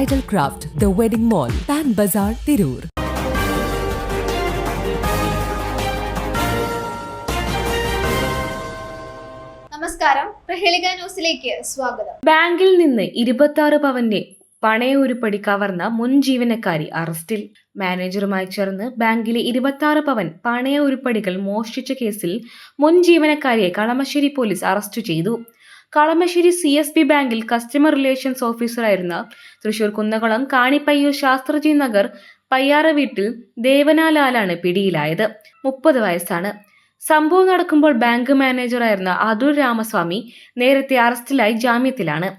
Bridal Craft, The Wedding Mall, Pan Bazaar, Tirur. നമസ്കാരം, പ്രഹേളിക ന്യൂസിലേക്ക് സ്വാഗതം. ബാങ്കിൽ നിന്ന് 26 പവന്റെ പണയഉരുപ്പടി കവർന്ന മുൻ ജീവനക്കാരി അറസ്റ്റിൽ. മാനേജറുമായി ചേർന്ന് ബാങ്കിലെ 26 പവൻ പണയ ഉരുപ്പടികൾ മോഷ്ടിച്ച കേസിൽ മുൻ ജീവനക്കാരിയെ കളമശ്ശേരി പോലീസ് അറസ്റ്റ് ചെയ്തു. കളമശ്ശേരി CSB ബാങ്കിൽ കസ്റ്റമർ റിലേഷൻസ് ഓഫീസറായിരുന്ന തൃശൂർ കുന്നകുളം കാണിപ്പയ്യൂർ ശാസ്ത്രജി നഗർ പയ്യാറ വീട്ടിൽ ദേവനാലാലാണ് പിടിയിലായത്. 30 വയസ്സാണ്. സംഭവം നടക്കുമ്പോൾ ബാങ്ക് മാനേജറായിരുന്ന അതുൽ രാമസ്വാമി നേരത്തെ അറസ്റ്റിലായി ജാമ്യത്തിലാണ്.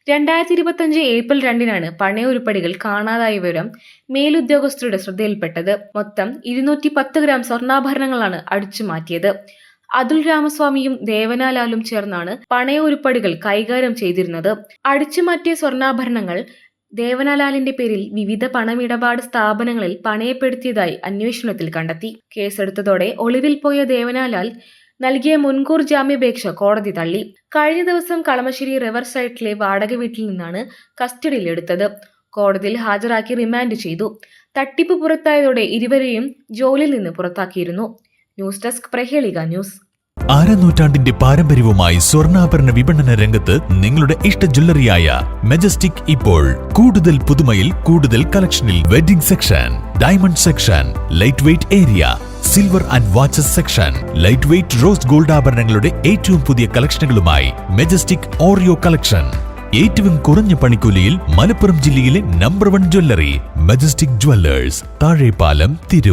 2025 ഏപ്രിൽ 2-നാണ് പണയ ഉരുപ്പടികൾ കാണാതായ വിവരം മേലുദ്യോഗസ്ഥരുടെ ശ്രദ്ധയിൽപ്പെട്ടത്. മൊത്തം 210 ഗ്രാം സ്വർണ്ണാഭരണങ്ങളാണ് അടിച്ചു മാറ്റിയത്. അതുൽ രാമസ്വാമിയും ദേവനാലാലും ചേർന്നാണ് പണയ ഉരുപ്പടികൾ കൈകാര്യം ചെയ്തിരുന്നത്. അടിച്ചുമാറ്റിയ സ്വർണ്ണാഭരണങ്ങൾ ദേവനാലാലിന്റെ പേരിൽ വിവിധ പണമിടപാട് സ്ഥാപനങ്ങളിൽ പണയപ്പെടുത്തിയതായി അന്വേഷണത്തിൽ കണ്ടെത്തി. കേസെടുത്തതോടെ ഒളിവിൽ പോയ ദേവനാലാൽ നൽകിയ മുൻകൂർ ജാമ്യാപേക്ഷ കോടതി തള്ളി. കഴിഞ്ഞ ദിവസം കളമശ്ശേരി റിവർ സൈഡിലെ വാടക വീട്ടിൽ നിന്നാണ് കസ്റ്റഡിയിലെടുത്തത്. കോടതിയിൽ ഹാജരാക്കി റിമാൻഡ് ചെയ്തു. തട്ടിപ്പ് പുറത്തായതോടെ ഇരുവരെയും ജോലിയിൽ നിന്ന് പുറത്താക്കിയിരുന്നു. ന്യൂസ് ഡെസ്ക് പ്രഹേളിക ന്യൂസ്. നൂറ്റാണ്ടിന്റെ പാരമ്പര്യവുമായി സ്വർണ്ണാഭരണ വിപണന രംഗത്ത് നിങ്ങളുടെ ഇഷ്ട ജ്വല്ലറിയായ മെജസ്റ്റിക് ഇപ്പോൾ കൂടുതൽ പുതുമയിൽ കൂടുതൽ കളക്ഷനിൽ wedding section, diamond section, light weight area, silver and watches section, light weight rose gold ആഭരണങ്ങളുടെ ഏറ്റവും പുതിയ കളക്ഷനുകളുമായി മെജസ്റ്റിക് ഓറിയോ കളക്ഷൻ. ഏറ്റവും കുറഞ്ഞ പണിക്കൂലിയിൽ മലപ്പുറം ജില്ലയിലെ number 1 jewellery majestic Jewellers, Thazhepalam, Tirur.